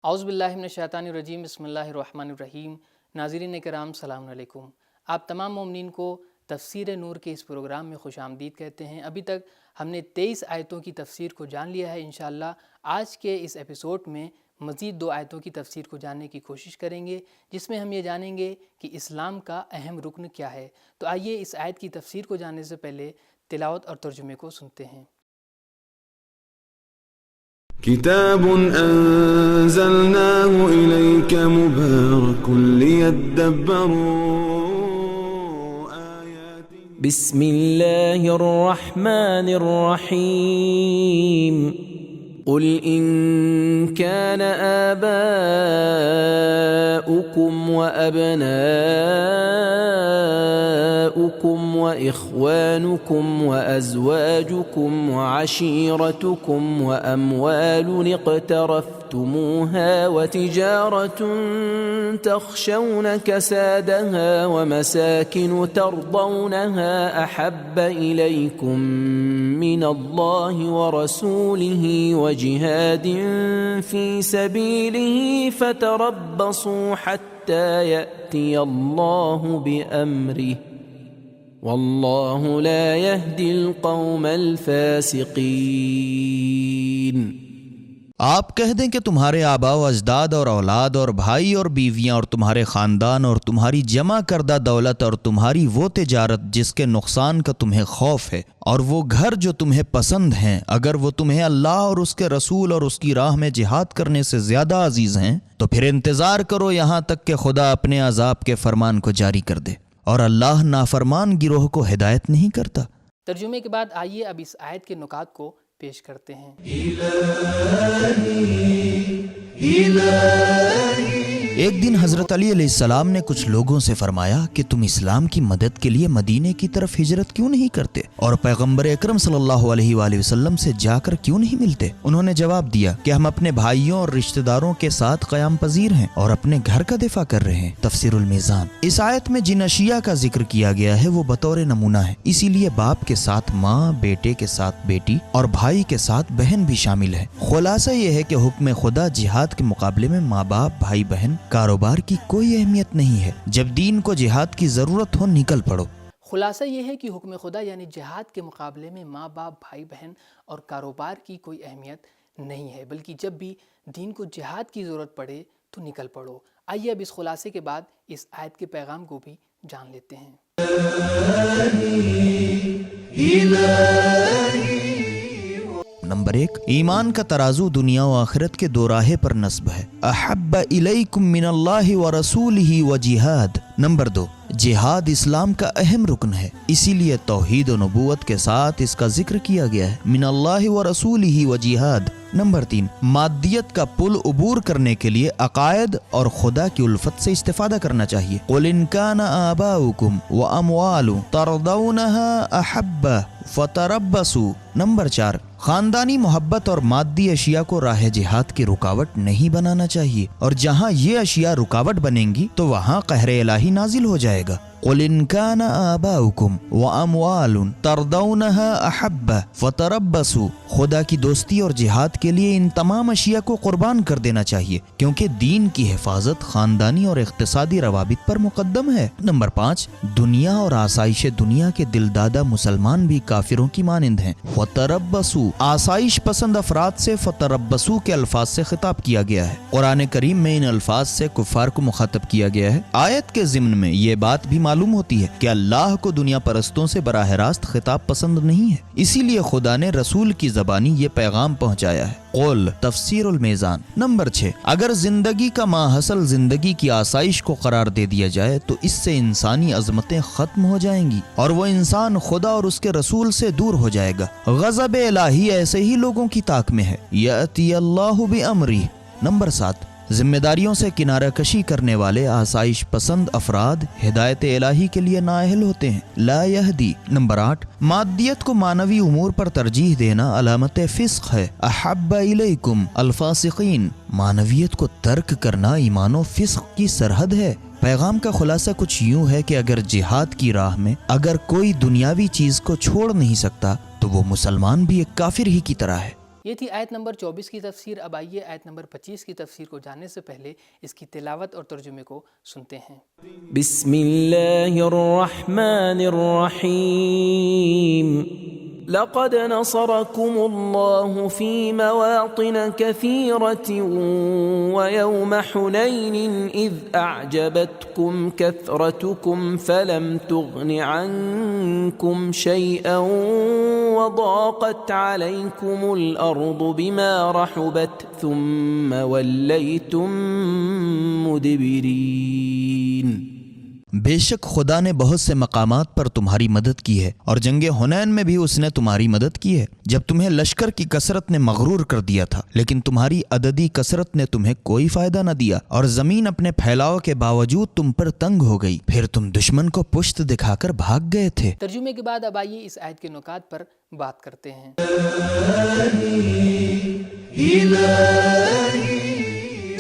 اعوذ باللہ من الشیطان الرجیم، بسم اللہ الرحمن الرحیم۔ ناظرین کرام السلام علیکم۔ آپ تمام مومنین کو تفسیر نور کے اس پروگرام میں خوش آمدید کہتے ہیں۔ ابھی تک ہم نے 23 آیتوں کی تفسیر کو جان لیا ہے۔ انشاءاللہ آج کے اس ایپیسوڈ میں مزید 2 آیتوں کی تفسیر کو جاننے کی کوشش کریں گے، جس میں ہم یہ جانیں گے کہ اسلام کا اہم رکن کیا ہے۔ تو آئیے اس آیت کی تفسیر کو جاننے سے پہلے تلاوت اور ترجمے کو سنتے ہیں۔ كتاب أنزلناه إليك مبارك ليدبروا آياته بسم الله الرحمن الرحيم قل إن كان آباؤكم وأبناؤكم وإخوانكم وأزواجكم وعشيرتكم وأموال اقترفتموها وتجارة تخشون كسادها ومساكن ترضونها أحب إليكم من الله ورسوله وجهاد في سبيله فتربصوا حتى يأتي الله بأمره والله لا يهدي القوم الفاسقين۔ آپ کہہ دیں کہ تمہارے آباء و اجداد اور اولاد اور بھائی اور بیویاں اور تمہارے خاندان اور تمہاری جمع کردہ دولت اور تمہاری وہ تجارت جس کے نقصان کا تمہیں خوف ہے اور وہ گھر جو تمہیں پسند ہیں، اگر وہ تمہیں اللہ اور اس کے رسول اور اس کی راہ میں جہاد کرنے سے زیادہ عزیز ہیں تو پھر انتظار کرو یہاں تک کہ خدا اپنے عذاب کے فرمان کو جاری کر دے، اور اللہ نافرمان گروہ کو ہدایت نہیں کرتا۔ ترجمے کے بعد آئیے اب اس آیت کے نکات کو پیش کرتے ہیں۔ ایک دن حضرت علی علیہ السلام نے کچھ لوگوں سے فرمایا کہ تم اسلام کی مدد کے لیے مدینے کی طرف ہجرت کیوں نہیں کرتے اور پیغمبر اکرم صلی اللہ علیہ وآلہ وسلم سے جا کر کیوں نہیں ملتے؟ انہوں نے جواب دیا کہ ہم اپنے بھائیوں اور رشتہ داروں کے ساتھ قیام پذیر ہیں اور اپنے گھر کا دفاع کر رہے ہیں۔ تفسیر المیزان۔ اس آیت میں جن اشیاء کا ذکر کیا گیا ہے وہ بطور نمونہ ہے، اسی لیے باپ کے ساتھ ماں، بیٹے کے ساتھ بیٹی اور بھائی کے ساتھ بہن بھی شامل ہے۔ خلاصہ یہ ہے کہ حکم خدا جہاد کے مقابلے میں ماں باپ، بھائی بہن، کاروبار کی کوئی اہمیت نہیں ہے۔ جب دین کو جہاد کی ضرورت ہو نکل پڑو۔ خلاصہ یہ ہے کہ حکم خدا یعنی جہاد کے مقابلے میں ماں باپ، بھائی بہن اور کاروبار کی کوئی اہمیت نہیں ہے، بلکہ جب بھی دین کو جہاد کی ضرورت پڑے تو نکل پڑو۔ آئیے اب اس خلاصے کے بعد اس آیت کے پیغام کو بھی جان لیتے ہیں۔ نمبر 1، ایمان کا ترازو دنیا و آخرت کے دو راہے پر نصب ہے۔ احب الیکم من اللہ ورسولہ وجہاد۔ نمبر 2، جہاد اسلام کا اہم رکن ہے، اسی لیے توحید و نبوت کے ساتھ اس کا ذکر کیا گیا ہے، من اللہ ورسولہ وجہاد۔ نمبر 3، مادیت کا پل عبور کرنے کے لیے عقائد اور خدا کی الفت سے استفادہ کرنا چاہیے۔ قل ان کان آباؤکم واموال ترضونها احب فتربصوا۔ نمبر 4، خاندانی محبت اور مادی اشیاء کو راہ جہاد کی رکاوٹ نہیں بنانا چاہیے، اور جہاں یہ اشیاء رکاوٹ بنیں گی تو وہاں قہر الہی نازل ہو جائے گا۔ قل ان کان آباؤکم واموال ترضونها احب فتربصوا۔ خدا کی دوستی اور جہاد کے لیے ان تمام اشیاء کو قربان کر دینا چاہیے، کیونکہ دین کی حفاظت خاندانی اور اقتصادی روابط پر مقدم ہے۔ نمبر 5، دنیا اور آسائش دنیا کے دلدادہ مسلمان بھی کافروں کی مانند ہیں۔ فتربصوا، آسائش پسند افراد سے فتربصوا کے الفاظ سے خطاب کیا گیا ہے۔ قرآن کریم میں ان الفاظ سے کفار کو مخاطب کیا گیا ہے۔ آیت کے ضمن میں یہ بات بھی معلوم ہوتی ہے کہ اللہ کو دنیا پرستوں سے براہ راست خطاب پسند نہیں ہے، اسی لیے خدا نے رسول کی زبانی یہ پیغام پہنچایا ہے۔ قول تفسیر المیزان۔ نمبر 6، اگر زندگی کا ماحصل زندگی کی آسائش کو قرار دے دیا جائے تو اس سے انسانی عظمتیں ختم ہو جائیں گی اور وہ انسان خدا اور اس کے رسول سے دور ہو جائے گا۔ غضب الہی ایسے ہی لوگوں کی طاق میں ہے۔ یأتی اللہ بامرہ۔ نمبر 7، ذمہ داریوں سے کنارہ کشی کرنے والے آسائش پسند افراد ہدایت الہی کے لیے نااہل ہوتے ہیں، لا یہدی۔ نمبر 8، مادیت کو معنوی امور پر ترجیح دینا علامت فسق ہے، احب الیکم الفاسقین۔ معنویت کو ترک کرنا ایمان و فسق کی سرحد ہے۔ پیغام کا خلاصہ کچھ یوں ہے کہ اگر جہاد کی راہ میں اگر کوئی دنیاوی چیز کو چھوڑ نہیں سکتا تو وہ مسلمان بھی ایک کافر ہی کی طرح ہے۔ یہ تھی آیت نمبر 24 کی تفسیر۔ اب آئیے آیت نمبر 25 کی تفسیر کو جاننے سے پہلے اس کی تلاوت اور ترجمے کو سنتے ہیں۔ بسم اللہ الرحمن الرحیم لقد نصركم الله في مواطن كثيرة ويوم حنين إذ أعجبتكم كثرتكم فلم تغن عنكم شيئا وضاقت عليكم الأرض بما رحبت ثم وليتم مدبرين۔ بے شک خدا نے بہت سے مقامات پر تمہاری مدد کی ہے، اور جنگ حنین میں بھی اس نے تمہاری مدد کی ہے، جب تمہیں لشکر کی کثرت نے مغرور کر دیا تھا، لیکن تمہاری عددی کثرت نے تمہیں کوئی فائدہ نہ دیا، اور زمین اپنے پھیلاؤ کے باوجود تم پر تنگ ہو گئی، پھر تم دشمن کو پشت دکھا کر بھاگ گئے تھے۔ ترجمے کے بعد اب آئیے اس آیت کے نکات پر بات کرتے ہیں۔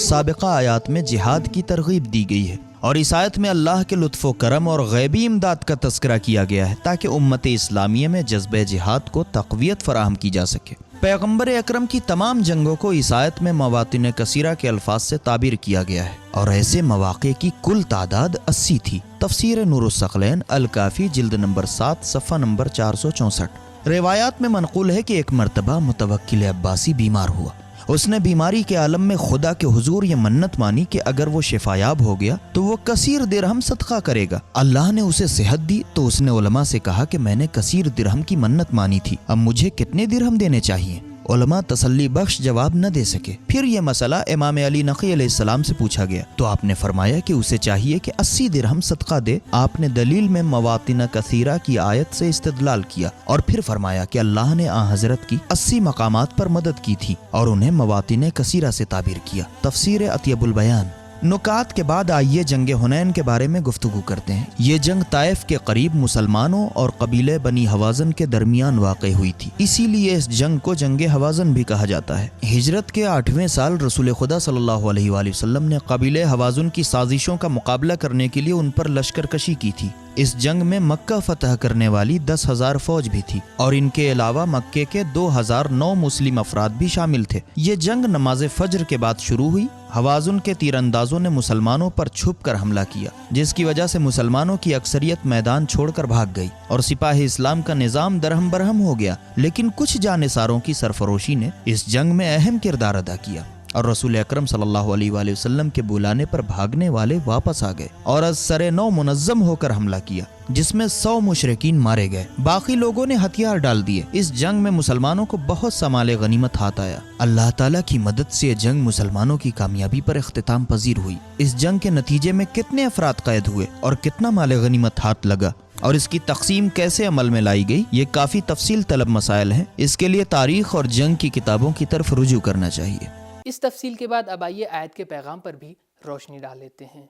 سابقہ آیات میں جہاد کی ترغیب دی گئی ہے، اور اس آیت میں اللہ کے لطف و کرم اور غیبی امداد کا تذکرہ کیا گیا ہے تاکہ امت اسلامیہ میں جذبہ جہاد کو تقویت فراہم کی جا سکے۔ پیغمبر اکرم کی تمام جنگوں کو اس آیت میں مواطن کثیرہ کے الفاظ سے تعبیر کیا گیا ہے، اور ایسے مواقع کی کل تعداد 80 تھی۔ تفسیر نور الثقلین الکافی جلد نمبر 7 صفحہ نمبر 464۔ روایات میں منقول ہے کہ ایک مرتبہ متوکل عباسی بیمار ہوا، اس نے بیماری کے عالم میں خدا کے حضور یہ منت مانی کہ اگر وہ شفایاب ہو گیا تو وہ کثیر درہم صدقہ کرے گا۔ اللہ نے اسے صحت دی تو اس نے علماء سے کہا کہ میں نے کثیر درہم کی منت مانی تھی، اب مجھے کتنے درہم دینے چاہیے؟ علماء تسلی بخش جواب نہ دے سکے۔ پھر یہ مسئلہ امام علی نقی علیہ السلام سے پوچھا گیا تو آپ نے فرمایا کہ اسے چاہیے کہ 80 درہم صدقہ دے۔ آپ نے دلیل میں مواطن کثیرہ کی آیت سے استدلال کیا، اور پھر فرمایا کہ اللہ نے آن حضرت کی 80 مقامات پر مدد کی تھی اور انہیں مواطن کثیرہ سے تعبیر کیا۔ تفسیر اطیب البیان۔ نکات کے بعد آئیے جنگ حنین کے بارے میں گفتگو کرتے ہیں۔ یہ جنگ طائف کے قریب مسلمانوں اور قبیلے بنی حوازن کے درمیان واقع ہوئی تھی، اسی لیے اس جنگ کو جنگ حوازن بھی کہا جاتا ہے۔ ہجرت کے 8ویں سال رسول خدا صلی اللہ علیہ وآلہ وسلم نے قبیلے حوازن کی سازشوں کا مقابلہ کرنے کے لیے ان پر لشکر کشی کی تھی۔ اس جنگ میں مکہ فتح کرنے والی 10,000 فوج بھی تھی، اور ان کے علاوہ مکے کے 2,009 مسلم افراد بھی شامل تھے۔ یہ جنگ نماز فجر کے بعد شروع ہوئی۔ حوازن کے تیر اندازوں نے مسلمانوں پر چھپ کر حملہ کیا، جس کی وجہ سے مسلمانوں کی اکثریت میدان چھوڑ کر بھاگ گئی اور سپاہ اسلام کا نظام درہم برہم ہو گیا، لیکن کچھ جانثاروں کی سرفروشی نے اس جنگ میں اہم کردار ادا کیا، اور رسول اکرم صلی اللہ علیہ وآلہ وسلم کے بلانے پر بھاگنے والے واپس آ گئے اور از سر نو منظم ہو کر حملہ کیا، جس میں 100 مشرکین مارے گئے، باقی لوگوں نے ہتھیار ڈال دیے۔ اس جنگ میں مسلمانوں کو بہت سا مال غنیمت ہاتھ آیا۔ اللہ تعالیٰ کی مدد سے یہ جنگ مسلمانوں کی کامیابی پر اختتام پذیر ہوئی۔ اس جنگ کے نتیجے میں کتنے افراد قید ہوئے اور کتنا مال غنیمت ہاتھ لگا اور اس کی تقسیم کیسے عمل میں لائی گئی، یہ کافی تفصیل طلب مسائل ہیں۔ اس کے لیے تاریخ اور جنگ کی کتابوں کی طرف رجوع کرنا چاہیے۔ اس تفصیل کے بعد اب آئیے آیت کے پیغام پر بھی روشنی ڈال لیتے ہیں۔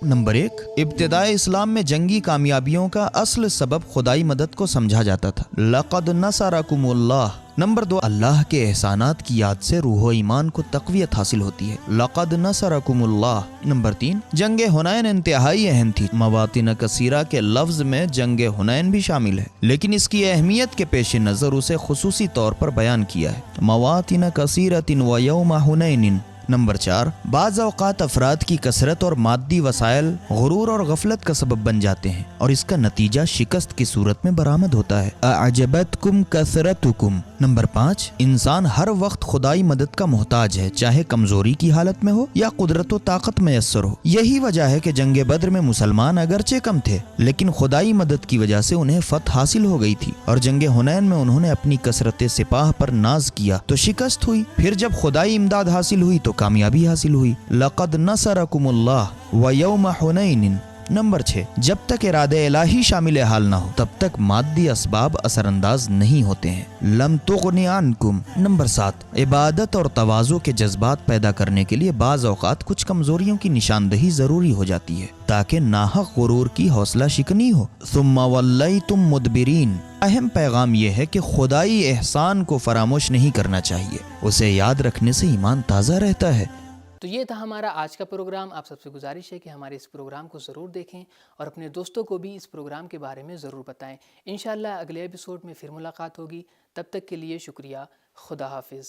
نمبر 1، ابتدائے اسلام میں جنگی کامیابیوں کا اصل سبب خدائی مدد کو سمجھا جاتا تھا۔ لقد نصرکم اللہ۔ نمبر 2، اللہ کے احسانات کی یاد سے روح و ایمان کو تقویت حاصل ہوتی ہے۔ لقد نصرکم اللہ۔ نمبر 3، جنگ حنین انتہائی اہم تھی۔ مواطن کثیرہ کے لفظ میں جنگ حنین بھی شامل ہے، لیکن اس کی اہمیت کے پیش نظر اسے خصوصی طور پر بیان کیا ہے۔ مواطن کثیرۃ و یوم حنین۔ نمبر 4، بعض اوقات افراد کی کثرت اور مادی وسائل غرور اور غفلت کا سبب بن جاتے ہیں، اور اس کا نتیجہ شکست کی صورت میں برآمد ہوتا ہے۔ اعجبتکم کثرتکم۔ نمبر 5، انسان ہر وقت خدائی مدد کا محتاج ہے، چاہے کمزوری کی حالت میں ہو یا قدرت و طاقت میسر ہو۔ یہی وجہ ہے کہ جنگ بدر میں مسلمان اگرچہ کم تھے، لیکن خدائی مدد کی وجہ سے انہیں فتح حاصل ہو گئی تھی، اور جنگ حنین میں انہوں نے اپنی کثرت سپاہ پر ناز کیا تو شکست ہوئی، پھر جب خدائی امداد حاصل ہوئی تو کامیابی حاصل ہوئی۔ لقد نصرکم اللہ ویوم حنین۔ نمبر 6، جب تک ارادہ الہی شامل حال نہ ہو تب تک مادی اسباب اثر انداز نہیں ہوتے ہیں۔ لم تغن عنکم۔ نمبر 7، عبادت اور تواضع کے جذبات پیدا کرنے کے لیے بعض اوقات کچھ کمزوریوں کی نشاندہی ضروری ہو جاتی ہے تاکہ ناحق غرور کی حوصلہ شکنی ہو۔ ثم ولیتم مدبرین۔ اہم پیغام یہ ہے کہ خدائی احسان کو فراموش نہیں کرنا چاہیے، اسے یاد رکھنے سے ایمان تازہ رہتا ہے۔ تو یہ تھا ہمارا آج کا پروگرام. آپ سب سے گزارش ہے کہ ہمارے اس پروگرام کو ضرور دیکھیں اور اپنے دوستوں کو بھی اس پروگرام کے بارے میں ضرور بتائیں. انشاءاللہ اگلے ایپیسوڈ میں پھر ملاقات ہوگی. تب تک کے لیے شکریہ. خدا حافظ.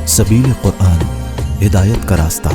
سبیل قرآن، ہدایت کا راستہ.